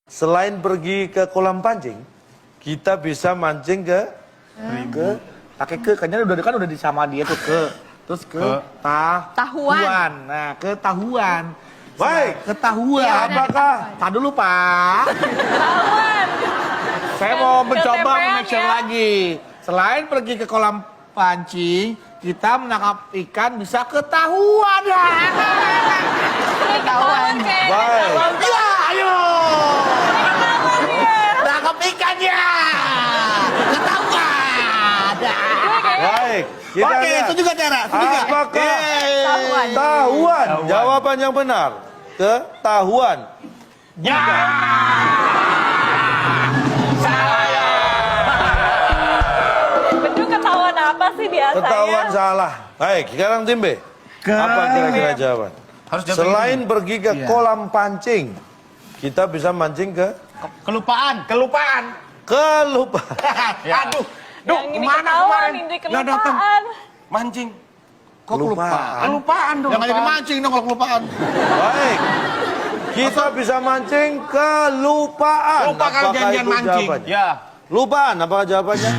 Selain pergi ke kolam pancing, kita bisa mancing ke pakai kayaknya udah di sama dia tuh terus tahuan. Nah, ketahuan. Baik. Ketahuan. Ya, apakah Tahan dulu, Pak. Ketahuan. Saya mau mencoba ketempean make sure ya. lagi. Selain pergi ke kolam pancing, kita menangkap ikan bisa ketahuan ya. Ketahuan kayak baik? Ya, ayo. ketahuan ya. Tangkap ikannya. Ketahuan. Baik. Kita Oke, lihat. itu juga cara. Itu juga. Apakah Ketahuan. tahuan? Jawaban yang benar. Ketahuan. Ya. Betul ketahuan apa sih biasanya? Ketahuan salah. Baik, sekarang tim B. Apa kira-kira jawaban? Harus jawab Selain pergi ke Iya. kolam pancing, kita bisa mancing ke Kelupaan. Aduh, Yang ini ketahuan, ini kelupaan. Mancing. Kok kelupaan. Kelupaan dong. Jangan jadi mancing dong kalau kelupaan. Baik. Kita bisa mancing kelupaan. Lupa kalau Apakah janjian itu mancing. jawabannya? Ya. Lupaan, apakah jawabannya?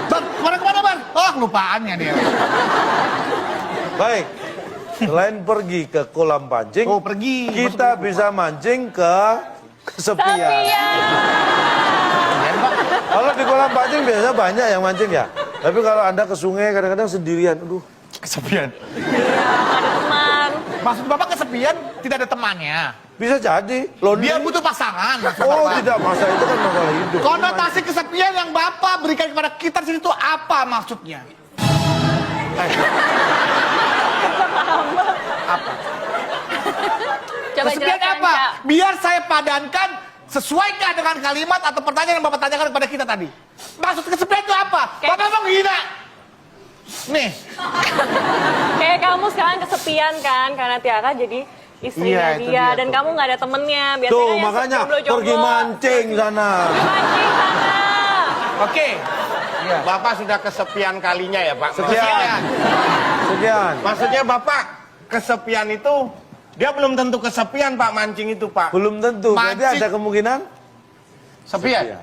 Bang, kemana Bang? Oh, kelupaannya dia. Baik. Selain pergi ke kolam pancing, Oh, pergi. kita bisa mancing ke kesepian. Kesepian. Kalau di kolam pancing biasanya banyak yang mancing ya. Tapi kalau Anda ke sungai kadang-kadang sendirian. Aduh, Kesepian. Iya, nggak ada teman. Maksud Bapak kesepian tidak ada temannya. bisa jadi. Lonely. Dia butuh pasangan. maksud Oh, Bapak. tidak, masa itu kan masalah hidup. Konotasi kesepian yang Bapak berikan kepada kita di sini itu apa maksudnya? Coba Kesepian jelaskan, apa? Kak. Biar saya padankan sesuaikan dengan kalimat atau pertanyaan yang Bapak tanyakan kepada kita tadi. Maksud kesepian itu apa? Kayak- Bapak emang gila. Nih, Kayak kamu sekarang kesepian kan karena Tiara jadi istrinya Iya, itu dia dia dan tuh. kamu nggak ada temennya. Biasanya Tuh, yang makanya jomblo-jomblo. pergi mancing sana. Mancing sana. Oke, Bapak sudah kesepian kalinya ya Pak? Sekian. Sekian. Maksudnya Bapak kesepian itu, dia belum tentu kesepian Pak mancing itu Pak. Belum tentu, berarti Mancing. ada kemungkinan Sepian?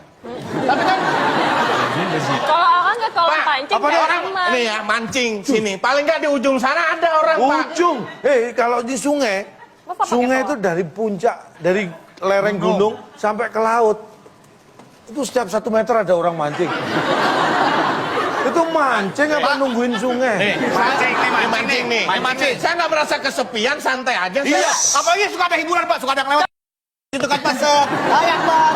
tapi kan Kalau orang nggak kalau Pak, pancing apa kayak orang aman. nih ya mancing sini. Paling nggak di ujung sana ada orang Pak. ujung. Kalau di sungai, Masa pakai sungai toa? itu dari puncak, dari lereng gunung sampai ke laut. Itu setiap 1 meter ada orang mancing. Itu mancing apa nungguin sungai? Mancing nih. mancing. Saya nggak merasa kesepian, santai aja. Iya, Saya. apalagi suka ada hiburan Pak, suka ada yang lewat. Itu kan pas layak Pak.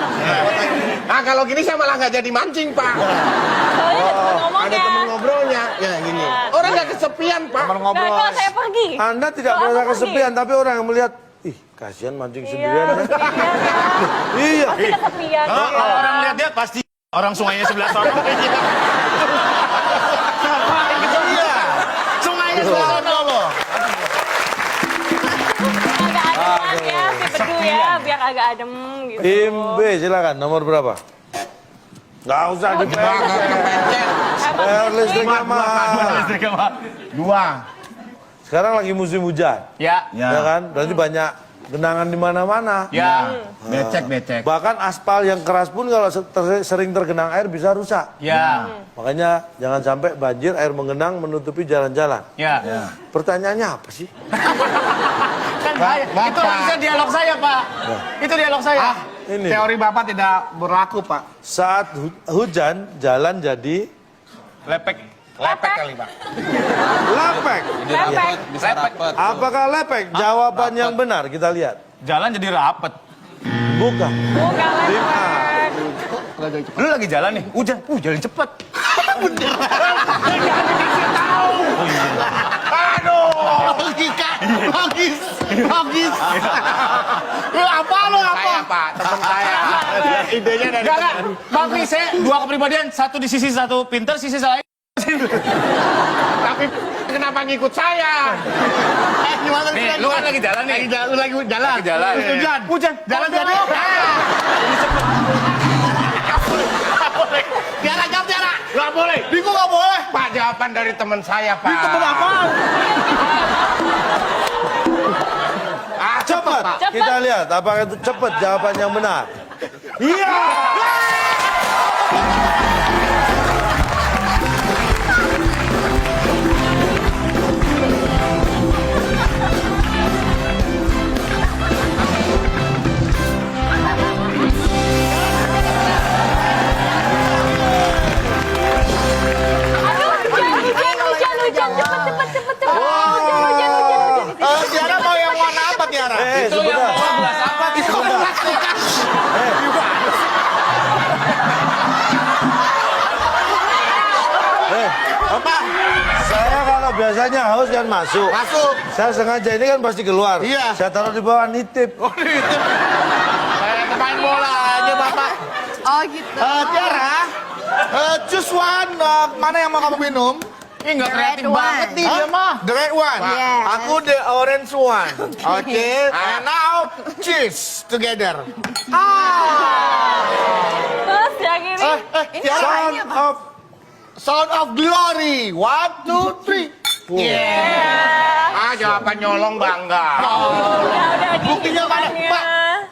Nah kalau gini saya malah nggak jadi mancing Pak. Soalnya ada teman Ada ngomongnya. temen ngobrolnya. Ya gini. Orang nggak kesepian Pak. Teman Nah, ngobrol. kalau saya pergi. Anda tidak Kalau merasa aku pergi. kesepian, tapi orang yang melihat, ih kasihan mancing Iya, sendirian. Ya. sendirian ya. Iya. Pasti kesepian. Oh, ya. kalau orang lihat dia pasti orang sungainya sebelah sana. Iya. Sungainya sebelah sana loh. Agak adem ya, si Bedu ya, biar agak adem gitu. Tim B silakan, nomor berapa? Nggak usah dipencet. Bayar listriknya mahal. 2. Sekarang lagi musim hujan, Ya. ya kan? Berarti banyak genangan di mana-mana. Ya. Becek. Bahkan aspal yang keras pun kalau sering tergenang air bisa rusak. Ya. Makanya jangan sampai banjir air mengenang menutupi jalan-jalan. Ya. Pertanyaannya apa sih? Kan itu bisa dialog saya, Pak. Itu dialog saya. Ini Teori Bapak tidak berlaku Pak. saat hujan jalan jadi Lepek. Lepek kali Pak. lepek. Lepek. Apakah lepek? Jawaban yang benar kita lihat. Jalan jadi rapet. Bukan. Bukan Tim A. lepek. Lu lagi jalan nih, hujan. Jalan cepet. Logika, logis. Lu apa? Saya Pak, teman saya. Idenya dari Enggak. Bang, nih saya 2 kepribadian. Satu di sisi satu pinter, sisi lain. Tapi kenapa ngikut saya? Gimana Nih, lu kan lagi jalan nih. lagi jalan. Jalan. Hujan. Jalan jadi. Tiara jawab Tiara. Nggak boleh. Diko nggak boleh. Pak, jawaban dari teman saya Pak. Diko berapa? Cepat. Cepat. Kita lihat apakah itu cepat jawaban yang benar. Iya. Cepet. Hujan. Tiara mau yang warna apa Tiara? Sebentar. Apa itu? Apa? Saya kalau biasanya haus kan masuk. Masuk. Saya sengaja ini kan pasti keluar. Iya. Saya taruh di bawah nitip. Oh itu. Kayak pemain bola aja Bapak. Oh gitu. Tiara, choose one. Mana yang mau kamu minum? Ini nggak The kreatif red banget one. nih dia mah. The red one. Yes. Aku the orange one. Oke. And now cheers together. Terus yang ini. Ini Tiara. apanya, Pak? Sound of glory. 1, 2, 3. Jawaban nyolong bangga. Udah Buktinya mana, jawabannya. Pak?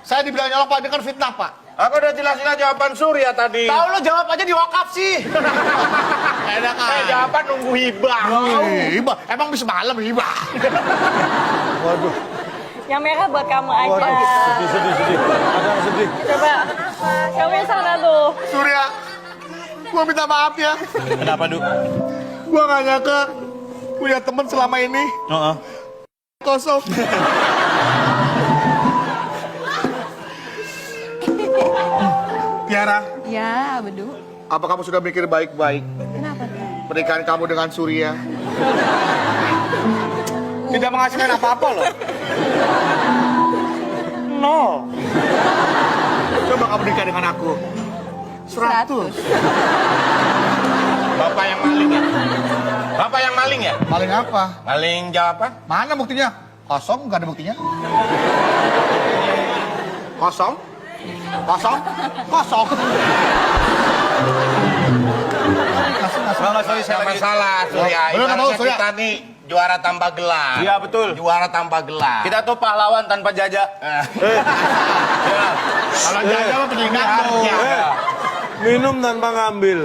Saya dibilang nyolong Pak, ini kan fitnah Pak. Aku udah jelas-jelas jawaban Surya tadi. Tahu lo jawab aja di wakaf sih. Enak kan? Jawaban nunggu hibah. Hibah, emang bisa malam hibah. Waduh. Yang merah buat kamu aja. Waduh. Sedih. Ada yang sedih. Coba. Kamu yang sana tuh. Surya, gua minta maaf ya. Kenapa, Du? Gua gak nyangka punya temen selama ini kosong. Tiara, Ya, bedu. apa kamu sudah mikir baik-baik Kenapa tuh? pernikahan kamu dengan Surya? Tidak menghasilkan apa-apa loh. Nol. Coba kamu nikah dengan aku. 100. Bapak yang maling ya? Bapak yang maling ya? Paling apa? Maling jawaban? Mana buktinya? Kosong, nggak ada buktinya. Kosong? Kosong? Kosong. Sorry, Gak masalah, Surya. Bener nggak mau, Ibaratnya Surya? kita nih juara tanpa gelar. Iya, betul. Juara tanpa gelar. Kita tuh pahlawan tanpa jajak. Kalau jaga mah peningkat tuh. Minum tanpa ngambil.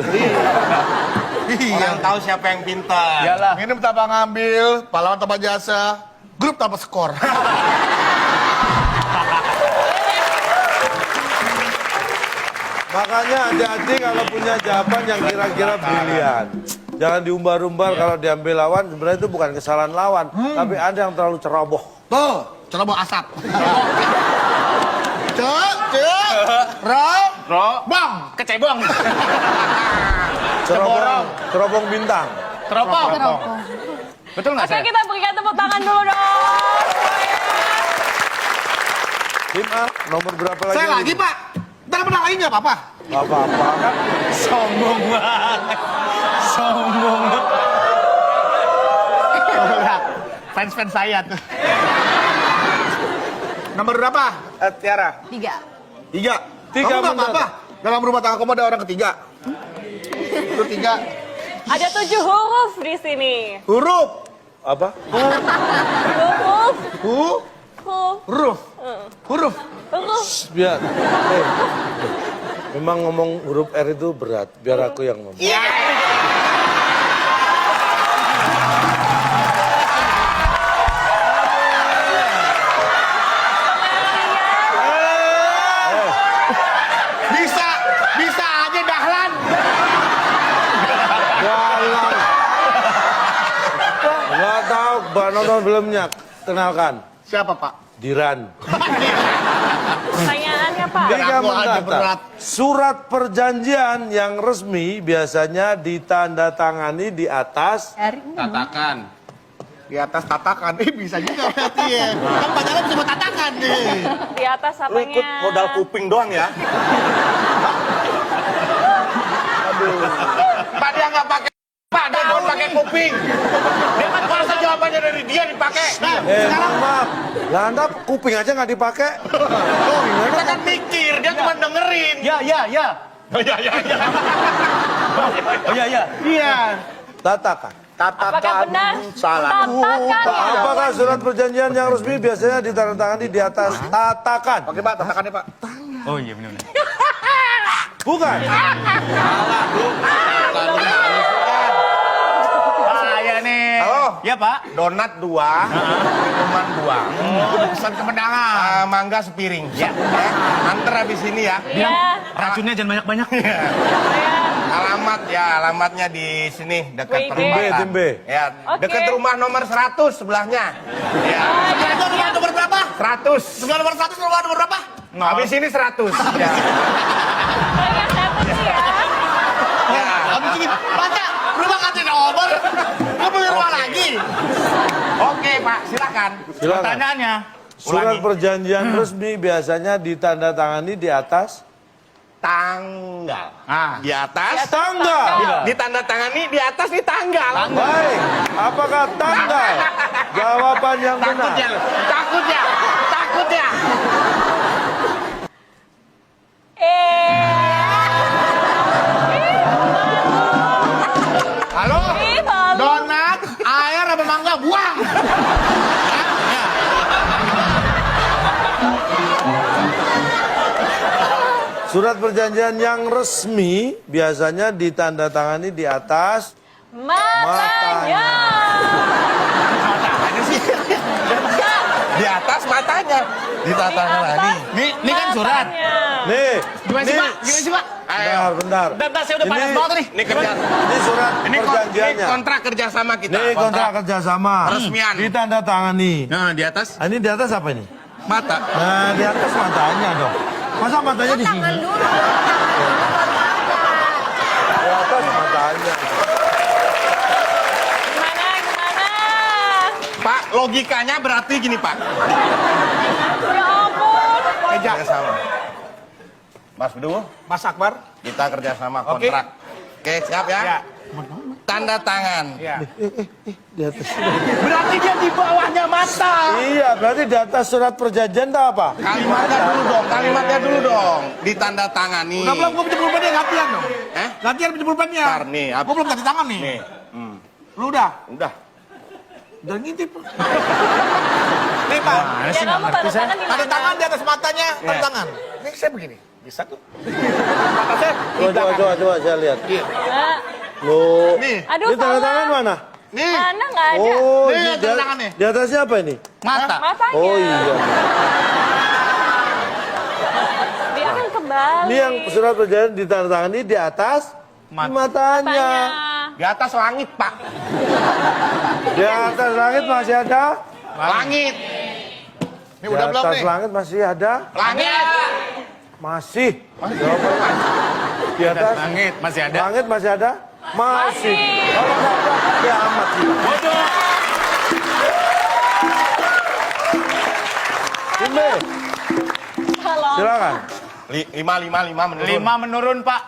Orang tahu siapa yang pintar. Iyalah. Minum tanpa ngambil, pahlawan tanpa jasa, grup tanpa skor. Makanya hati-hati kalau punya jawaban yang kira-kira brilian. Jangan diumbar-umbar kalau diambil lawan, sebenarnya itu bukan kesalahan lawan, tapi ada yang terlalu ceroboh. Tuh, ceroboh asap. Cek, bang, kecebong. Cerobong bintang. Teropong. Betul nggak Oke, saya? kita berikan tepuk tangan dulu dong. Tim A, nomor berapa lagi? Saya lagi, Pak. Ntar menang lagi nggak apa-apa? Gak apa-apa kan. Sombong banget. Sombong banget. Fans-fans saya tuh. Nomor berapa, Tiara? 3. 3. Tiga Kamu nggak bener. apa-apa. Dalam rumah tangga kamu ada orang ketiga. Itu 3 Ada 7 huruf di sini. huruf. Apa? Huruf. Huruf. Huruf. Huruf. Biar. Memang ngomong huruf R itu berat. Biar aku yang ngomong. Bisa aja Dahlan. Jalan. Nggak tahu, Mbak nonton filmnya. Kenalkan. Siapa, Pak? Diran. Pertanyaannya, Pak. Tiga Aku aja mencatat. berat. Surat perjanjian yang resmi biasanya ditandatangani di atas. Hari ini. Tatakan. Di atas tatakan. Bisa juga berarti ya. Kan pacarnya bisa buat tatakan nih. Di atas Lu apanya? ikut modal kuping doang ya. Pak dia nggak pakai. Pak dia doang pakai kuping. Dia kan kalau jawabannya dari dia dipakai. Maaf. Lah Anda kuping aja nggak dipakai. Kita kan mikir, dia cuma dengerin. Ya. Oh, ya. Oh iya. Iya. Tatakan. Apakah benar? Salah. Tatakan ya. Apakah surat perjanjian yang resmi biasanya ditandatangani di atas tatakan? Oke Pak, tatakannya Pak. Oh iya benar. Bukan. Saya nih. Halo. Ya Pak. Donat 2, minuman 2. Pesan kemenangan. Mangga sepiring. Ya. Antar habis ini ya. Iya. Racunnya jangan banyak-banyak. Iya. Alamatnya di sini dekat WIB. perempatan. Tim B. Ya, Oke. dekat rumah nomor 100 sebelahnya. Ya. Itu rumah nomor berapa? 100. Sebelah nomor 1, rumah nomor berapa? Habis ini 100. Ya. Yang satu sih ya. Ya. Habis ini, Baca, rumah ganti nomor. Nggak beli rumah lagi. Oke, Pak, silakan. Silakan. Pertanyaannya. Surat perjanjian resmi biasanya ditandatangani di atas Tanggal. Ah. Di atas. tanggal. Ditandatangani di atas di tanggal. Baik, apakah tanggal? Jawaban yang Takut benar. ya, lu. Takut ya. Takut ya. Halo? Ih, malu. Donat, air apa mangga? Buang. Surat perjanjian yang resmi biasanya ditandatangani di atas Matanya. Di atas matanya. Ditandatangani. Ini kan surat. Matanya. nih. Gimana sih nih. Pak? Gimana sih Pak? Ayo. Bentar. Bentar, saya udah panas banget nih. Ini kerja. Ini surat Ini perjanjiannya. kontrak kerjasama kita. Ini kontrak kerjasama. Resmian. Ditandatangani. Nah, di atas Ah, ini di atas apa ini? mata. Nah, di atas matanya dong. Masa matanya di sini? Di atas matanya. Gimana? Pak, logikanya berarti gini, Pak. Ya ampun. Kerjasama. Mas Bedu, Mas Akbar. kita kerjasama Oke. kontrak. Oke, siap ya? Ya. Tanda tangan. Ya. Di atas. Berarti dia di bawahnya mata. Iya, berarti di atas surat perjanjian itu apa? Kalimatnya dulu dong. Ditanda tangani. Udah belum gue pinjam pulpennya, latihan dong. Eh? Latihan pinjam pulpennya. Ntar nih, apa? Gue belum kasih tangan nih. Nih, Lu udah? udah. Udah ngintip. Nih Pak, Ya kamu tanda tangan di tanda mana? tangan di atas matanya, tanda tangan. Ini saya begini. Bisa tuh. Mata saya. Coba, saya lihat. Nah, Loh. Nih. aduh Ini tanda salah. tangan mana? Nih. Mana nggak ada? Oh, Nih, ini tanda tangannya. di atasnya apa ini? Mata. Matanya. Oh iya. Dia kan kembali. Ini yang surat perjanjian ditandatangani di atas matanya. Di atas langit, Pak. Di atas langit masih ada? Langit. Ini udah Di belum atas nih? langit masih ada? Langit. Masih. Jawabannya. Di atas Langit masih ada. langit masih ada? Masih. Masih. Kalau nggak ada, kiamat. Timbe, Halo. silakan. Lima menurun. 5 menurun Pak.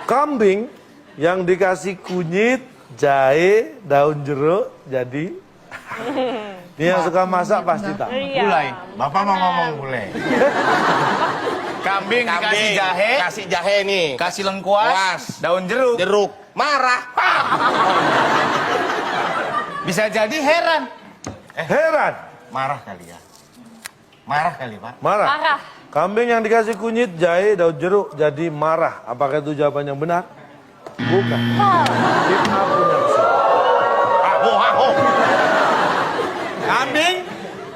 Kambing yang dikasih kunyit, jahe, daun jeruk, jadi. Ini yang suka masak pasti tahu. Iya. Gulai. Bapak mau ngomong gulai. Kambing dikasih jahe, Kasih jahe nih. kasih lengkuas, Kuas. daun jeruk. Jeruk. Marah. Bisa jadi heran. Heran, Marah kali ya. Marah kali, Pak. marah. Parah. Kambing yang dikasih kunyit, jahe, daun jeruk, jadi marah. Apakah itu jawaban yang benar? Bukan. Tim A punya kesalahan. Kambing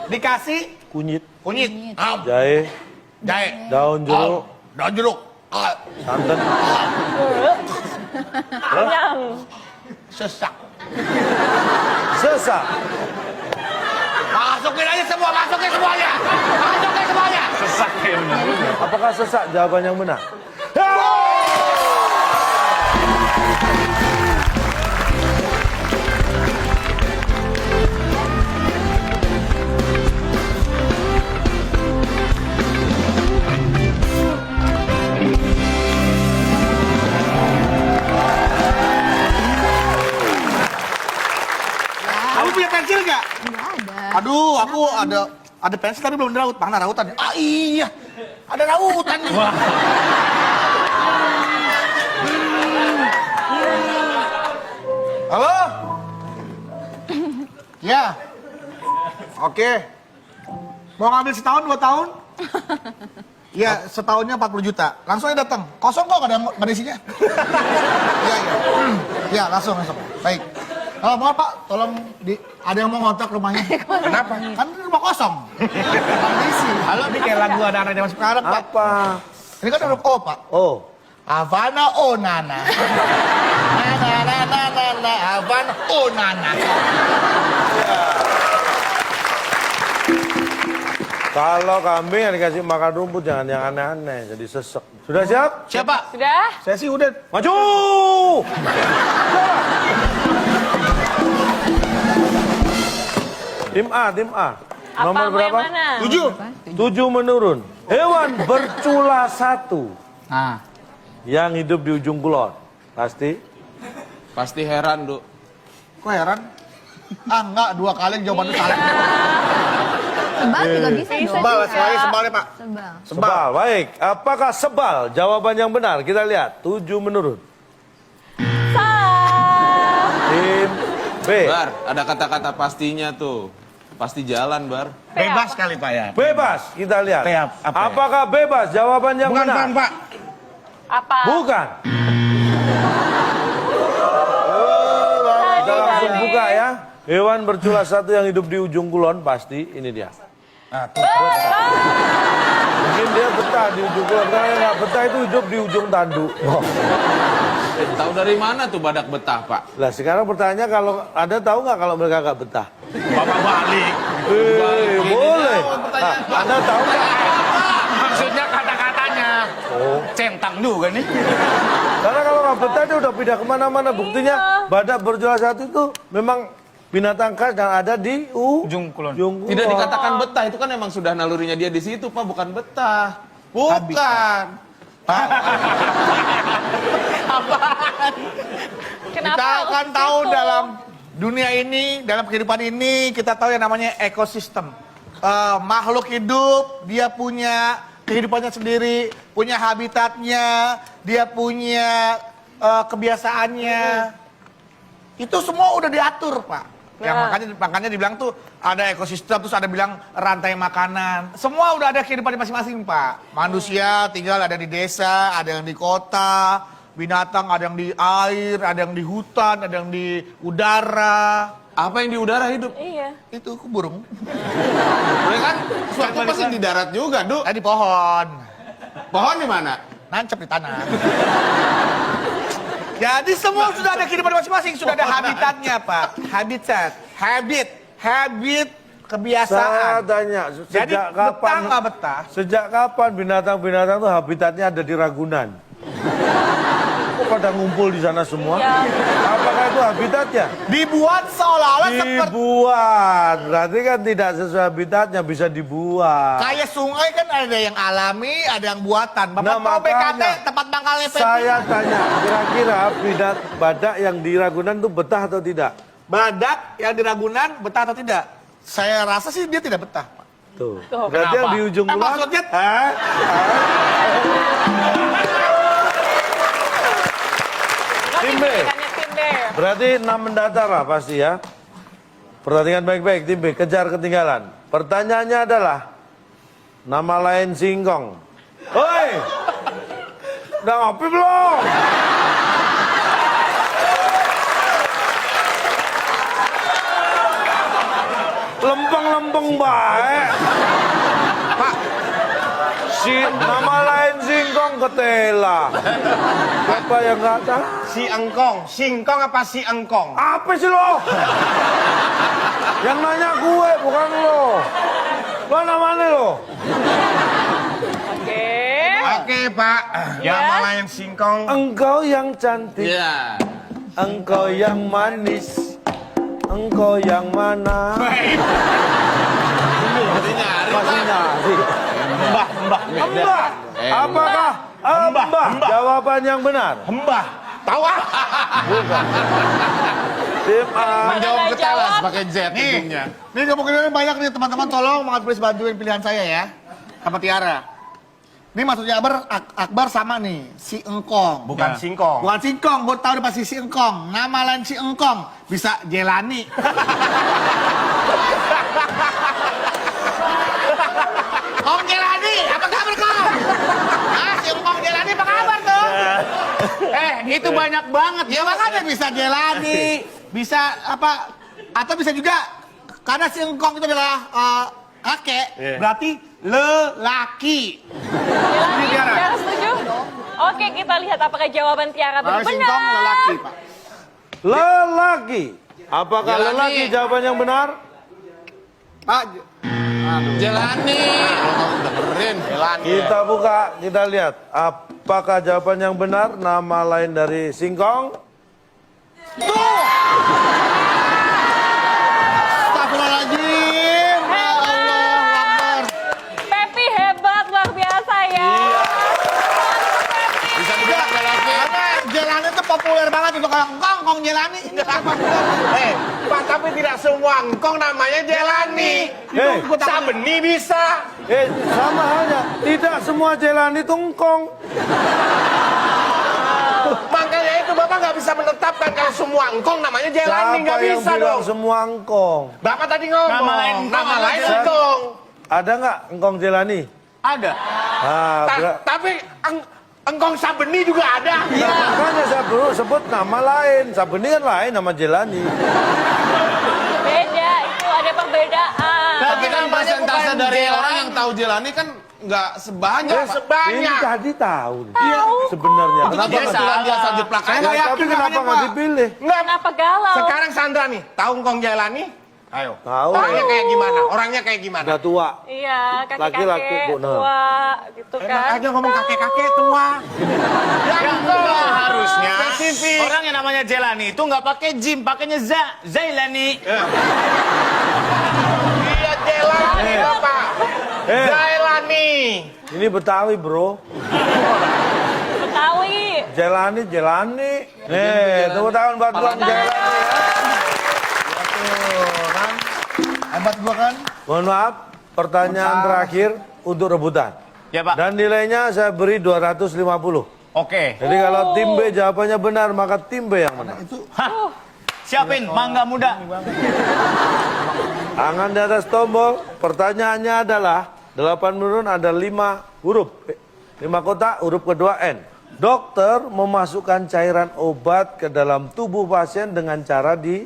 dikasih Kunyit, kunyit. jahe, Jahe. daun jeruk, Daun jeruk. santan. Kenyang. Sesak. Sesak. Masukin aja semua, masukin semuanya. Masukin semuanya. Sesak ya benar. Apakah sesak jawaban yang benar? Kamu punya pensil nggak? Nggak ada. Aduh, aku ada pensil tapi belum raut. Mana rautan? Ah iya, ada rautan. Wah. Halo? Ya. Oke. Mau ngambil setahun, 2 tahun? Iya, setahunnya 40 juta. Langsung aja datang. Kosong kok, nggak ada isinya. Iya, iya. Ya, langsung. Baik. Mohon Pak, tolong ada yang mau ngontrak rumahnya. Kenapa? Kan ini rumah kosong. Ada isi. Halo, ini kayak lagu anak-anak zaman sekarang, Pak. Apa? Ini kan huruf O, Pak. Oh. Havana, oh nana. Nana, Havana, oh nana. Kalau kambing yang dikasih makan rumput jangan yang aneh-aneh, jadi sesek. Sudah siap? Siapa? Sudah? Saya sih udah. Maju! Tim A. Apa Nomor mau berapa? yang mana? 7. 7 menurun. Hewan bercula 1 Nah, yang hidup di ujung kulon. Pasti? Pasti heran, Du. Kok heran? Enggak, 2 kali jawabannya salah. Sebal juga bisa dong. Sebal, saya sebal ya, Pak. Sebal. Sebal. Baik. Apakah sebal? Jawaban yang benar. Kita lihat. 7 menurun. Salah. Tim B. Bar, ada kata-kata pastinya tuh. Pasti jalan, Bar. Bebas kali, Pak ya. Bebas. Kita lihat. Apa ya? Apakah bebas? Jawaban yang Bukan, benar. Pak. Apa? Bukan. Kita langsung buka ya. Hewan bercula 1 yang hidup di ujung kulon. Pasti. Ini dia. Mungkin dia betah di ujung kulon. Karena yang nggak betah itu hidup di ujung tanduk. Tahu dari mana tuh badak betah, Pak? Lah sekarang pertanyaannya kalau ada tahu nggak kalau mereka nggak betah? Bapak balik. Boleh. Nah, Anda tahu nggak? maksudnya kata-katanya. Oh. Centang juga nih. Karena kalau nggak betah dia udah pindah kemana-mana. Buktinya badak bercula 1 itu memang binatang khas dan ada di Ujung kulon. Tidak dikatakan betah, itu kan emang sudah nalurinya dia di situ, Pak, bukan betah. Bukan. Kenapa? Kita kan Ustaz tahu itu? dalam dunia ini, dalam kehidupan ini, kita tahu yang namanya ekosistem. Makhluk hidup, dia punya kehidupannya sendiri, punya habitatnya, dia punya kebiasaannya. Itu semua udah diatur, Pak. Yang makanya dibilang tuh ada ekosistem, terus ada bilang rantai makanan. Semua udah ada kehidupan masing-masing, Pak. Manusia tinggal ada di desa, ada yang di kota, binatang ada yang di air, ada yang di hutan, ada yang di udara. Apa yang di udara hidup? Iya. Itu burung. Ya kan, suatu pasti di darat juga, Du. Di pohon. Pohon di mana? Nancep di tanah. Jadi semua sudah ada kehidupan masing-masing, sudah ada habitatnya, Pak. Habit, Saya kebiasaan. tanya, Jadi sejak betah kapan? nggak betah? Sejak kapan binatang-binatang itu habitatnya ada di Ragunan? Kok pada ngumpul di sana semua? Iya. Apakah itu habitatnya? Dibuat seolah-olah seperti Dibuat, berarti kan tidak sesuai habitatnya, bisa dibuat. kayak sungai kan ada yang alami, ada yang buatan. Bapak Nah, tahu BKT makanya tempat mangkalnya Saya tanya, kira-kira badak yang di Ragunan itu betah atau tidak? badak yang di Ragunan betah atau tidak? Saya rasa sih dia tidak betah, Pak. Tuh. Tuh, Berarti yang di ujung kulon. Maksudnya Hah? Tim B. Pilihannya tim B. Berarti 6 mendatar lah pasti ya. Pertandingan baik-baik, tim B, kejar ketinggalan. Pertanyaannya adalah, nama lain singkong. Hoi! Udah ngopi belum? Lempeng-lempeng baik. Pak, nama lain singkong ketela. Apa yang nggak tahu? Si engkong. Singkong apa si engkong? Apa sih lo? Yang nanya gue, bukan lo. Mana lo? Oke. Oke, Pak. Nama lain singkong. Engkau yang cantik, Iya. engkau yang manis, engkau yang mana? Masih nyari. Mbah. Mbah. Apakah Mbah? Jawaban yang benar. Mbah. Tahu ah? Tim A. Menjawab nggak ketelas jawab? pakai Z ujungnya. Nih kemungkinan banyak nih teman-teman, tolong please bantuin pilihan saya ya. Sama Tiara. Ini maksudnya Akbar sama nih, si Engkong. Bukan singkong. Bukan singkong, gue tahu dia pasti si Engkong. Nama lain si Engkong, bisa Jelani. Kong Jelani, apa kabar Kong? Ah, si Engkong Jelani apa kabar tuh? Itu banyak banget. Ya makanya bisa Jelani, bisa apa, atau bisa juga, karena si Engkong itu adalah kakek, berarti lelaki. Jelani, Tiara setuju? Oke, kita lihat apakah jawaban Tiara benar. Si Engkong lelaki, Pak. Lelaki. Apakah Jelani. lelaki jawaban yang benar? Pak, Jelani. Dengerin. Jelani. Kita buka, kita lihat. Apakah jawaban yang benar nama lain dari singkong? Astagfirullahaladzim. Ya Allah Akbar. Pepi hebat, luar biasa ya. Bisa dibilang lelaki. Karena Jelani itu populer banget untuk orang Kong Jelani. Ini kan populer. Pak, tapi tidak semua engkong namanya Jelani. Sabeni bisa. Sama halnya. Tidak semua Jelani itu engkong. Makanya itu Bapak nggak bisa menetapkan kalau semua engkong namanya Jelani. Siapa Nggak yang bisa bilang dong. semua engkong? Bapak tadi ngomong. Nama lain engkong, Nama lain ada. engkong. Ada nggak engkong Jelani? Ada. Ah, Tapi engkong Sabeni juga ada. Nah, makanya saya perlu sebut nama lain. Sabeni kan lain, nama Jelani. Beda, itu ada perbedaan. Tapi kan namanya persentase bukan dari Jelani. orang yang tahu Jelani kan nggak sebanyak. Nggak Pak. sebanyak. Ini tadi tahu. Iya, sebenarnya. Itu kan Kenapa nggak- kebetulan dia saja plak Saya aja. nggak Ya, yakin tapi kenapa namanya, nggak Pak. dipilih? Nggak. Kenapa galau? Sekarang Sandra nih, tahu engkong Jelani? Ayo. Tahu. Orangnya kayak gimana? Orangnya kayak gimana? Udah tua. Iya, Laki-laki, kakek-kakek Bu, nah. tua gitu Enak kan. aja ngomong kakek-kakek tua. Harusnya Spesifik. orang yang namanya Jelani itu nggak pakai Jim, pakainya Zailani. Iya Jelani Bapak. Jelani. Ini Betawi, bro. Betawi. Jelani. Nih, tepuk tangan buat Bang Jelani ya. Hebat gua kan? Mohon maaf, pertanyaan terakhir untuk rebutan. Ya Pak. Dan nilainya saya beri 250. Oke. Jadi kalau tim B jawabannya benar, maka tim B yang menang. Siapin mangga muda. Tangan di atas tombol, pertanyaannya adalah 8 menurun ada 5 huruf. 5 kotak, huruf kedua N. Dokter memasukkan cairan obat ke dalam tubuh pasien dengan cara di...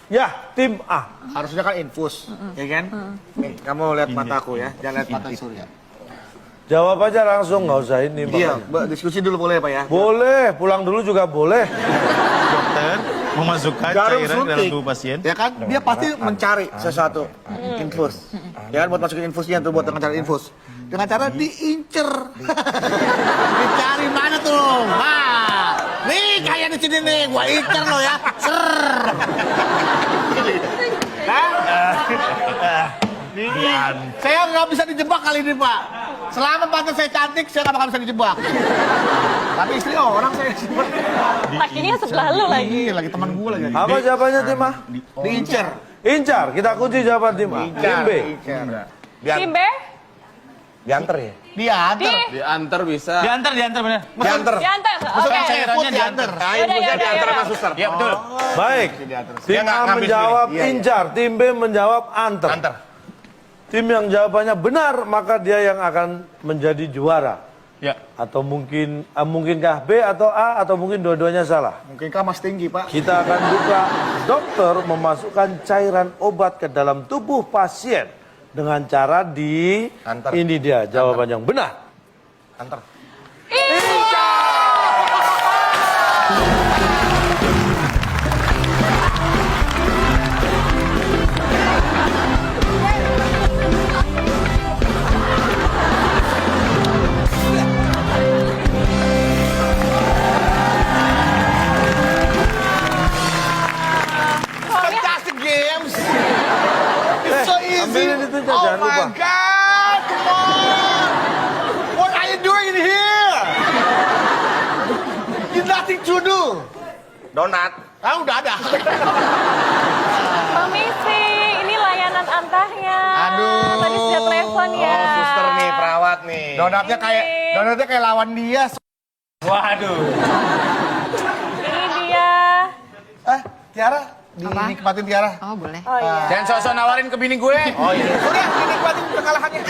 Ya, tim A. Harusnya kan infus, ya kan? Nih, kamu lihat mataku ya, jangan lihat mata Surya. Jawab aja langsung, nggak usah ini. Iya, makanya. diskusi dulu boleh Pak ya? Boleh, pulang dulu juga boleh. Dokter memasukkan Jarum cairan ke dalam suntik, tubuh pasien. ya kan? Dia pasti mencari sesuatu, infus. Ya kan, buat masukin infusnya tuh, buat dengan cara infus. Dengan cara diincer. Dicari mana tuh? Nah, nih kayak di sini nih, gua incer lo ya. Ser. Saya nggak bisa dijebak kali ini Pak. Selama pantas saya cantik, saya nggak bakal bisa dijebak. Tapi istri orang saya jebak. Lakinya sebelah lu lagi. Iya, lagi teman gue lagi. Apa jawabannya tim A? Diincer. Incar, kita kunci jawaban tim A. Tim B. Tim B? Diantar ya? Diantar. Diantar bisa. Diantar bener. Diantar. Diantar. Oke. Cairannya diantar. Nah, infusnya diantar sama suster. Iya betul. Baik. Dia Tim nggak A ngambil menjawab sendiri. Iya, iya. incar, tim B menjawab antar. Antar. Tim yang jawabannya benar, maka dia yang akan menjadi juara. Ya. Atau mungkinkah B atau A atau mungkin dua-duanya salah. Mungkinkah Mas tinggi Pak? Kita akan buka dokter memasukkan cairan obat ke dalam tubuh pasien dengan cara di Antar. ini dia jawaban yang benar. Antar. Fantastic games. It's so easy. ambilin itu, Oh jangan lupa. my God, come on. What are you doing in here? You nothing to do. Donat. Ah, udah ada. Permisi, ini apakahnya? Aduh. Tadi sudah telepon ya. Oh, suster nih, perawat nih. Donatnya kayak lawan dia. Waduh. Ini dia. Tiara, Apa? dinikmatin Tiara. Oh boleh. Oh iya. Jangan sok-sok nawarin ke bini gue. Oh iya. Udah, dinikmatin kekalahannya.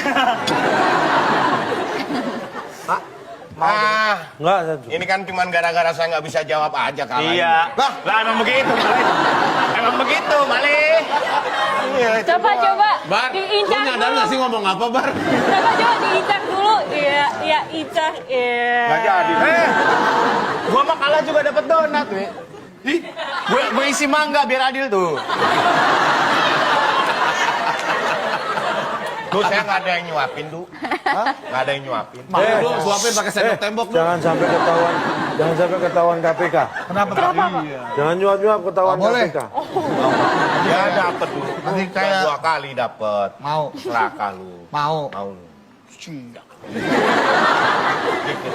Enggak, Sanju. Ini kan cuma gara-gara saya nggak bisa jawab aja kalah. Iya. Lah emang begitu, Mali. Emang begitu, Mali. Coba Bar, lu diincar nyadar dulu. nggak sih ngomong apa, Bar? Coba diincar dulu. Iya, incak. Iya. Nggak jadi. Gua mah kalah juga dapat donat, we. Ih, gue isi mangga biar adil tuh. Tuh saya nggak ada yang nyuapin tuh. Nggak ada yang nyuapin. Lu suapin pakai sendok tembok, lu. Jangan sampai ketahuan KPK. Kenapa? Jangan nyuap-nyuap ketahuan Nggak boleh. KPK. Ya dapet dulu. Nanti kayak- 2 kali dapet. Mau. Serakah lu. Mau. Mau lu.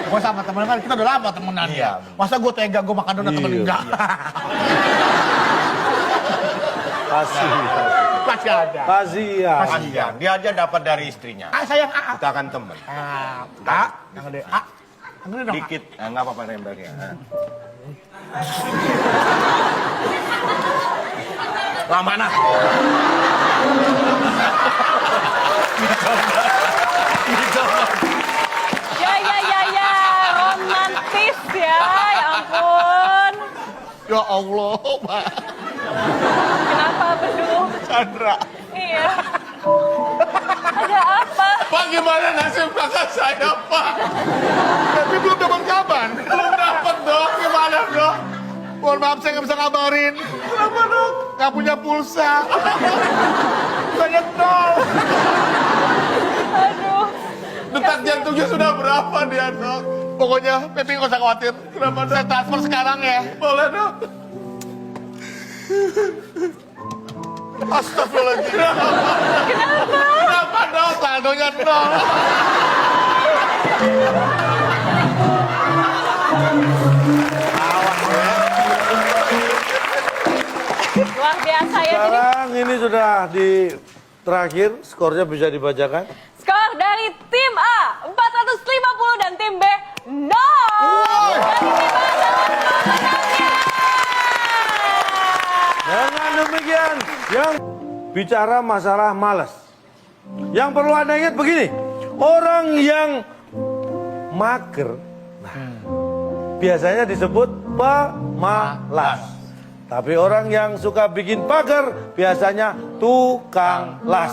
Gue sama temen kan, kita udah lama temenan Iya. ya. Masa gue tega gue makan donat temen Iya. enggak? Kasih. Masih ada. Kasihan. Kasihan. Dia aja dapat dari istrinya. Sayang Kita akan temen. Yang gede Yang gede dong. Dikit. Nggak apa-apa nembaknya. Lah mana? Ya. Romantis ya. Ya ampun. Ya Allah, Pak. Kenapa beduh? Chandra. Iya. Ada apa? Pak, gimana nasib kakak saya, Pak? Tapi belum dapat kabar. Belum dapat dong, gimana dong? Mohon maaf saya nggak bisa ngabarin. Kenapa dong? Nggak punya pulsa. Saya nol. Aduh. Detak jantungnya sudah berapa dia, dok? Pokoknya Pepi nggak usah khawatir. Kenapa saya transfer sekarang ya? Boleh, dok? Astagfirullahaladzim. Kenapa, dok? Saldonya nol. Luar biasa ya. Jadi Sekarang ini sudah di terakhir, skornya bisa dibacakan. skor dari tim A 450 dan tim B 0. Dari tim A adalah pemenangnya. Dengan demikian, yang bicara masalah malas. Yang perlu Anda ingat begini, orang yang mager, biasanya disebut pemalas. Tapi orang yang suka bikin pagar, biasanya tukang las.